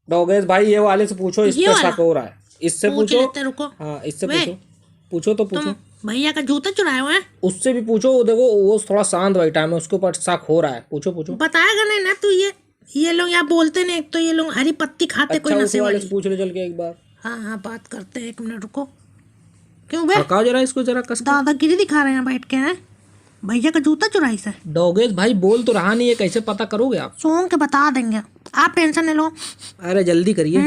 डोगेश भाई ये वाले से पूछो, इस ये पे वाला शक हो रहा है, इससे पूछ पूछो। लेते, रुको। हाँ इससे वे, पूछो, पूछो तो तुम पूछो। भैया का जूता चुराए हुए हैं? उससे भी पूछो, वो देखो वो थोड़ा शांत बैठा है, मैं उसके ऊपर शक हो रहा है, पूछो पूछो। बताएगा नहीं ना तू। ये लोग यहाँ बोलते नहीं, एक तो ये लोग हरी पत्ती खाते, कोई अच्छा उस नशे वाले से वाली। पूछ ले चल के एक बार। हाँ हाँ, बात करते हैं, 1 मिनट रुको। क्यों बे, हकाओ जरा इसको, जरा कस के। दादागिरी दिखा रहे हैं बैठ के? हैं भैया का जूता चुराई से? डोगेश भाई बोल तो रहा नहीं है, कैसे पता करोगे आप? सूंघ के बता देंगे, आप टेंशन नहीं लो। अरे जल्दी करिए।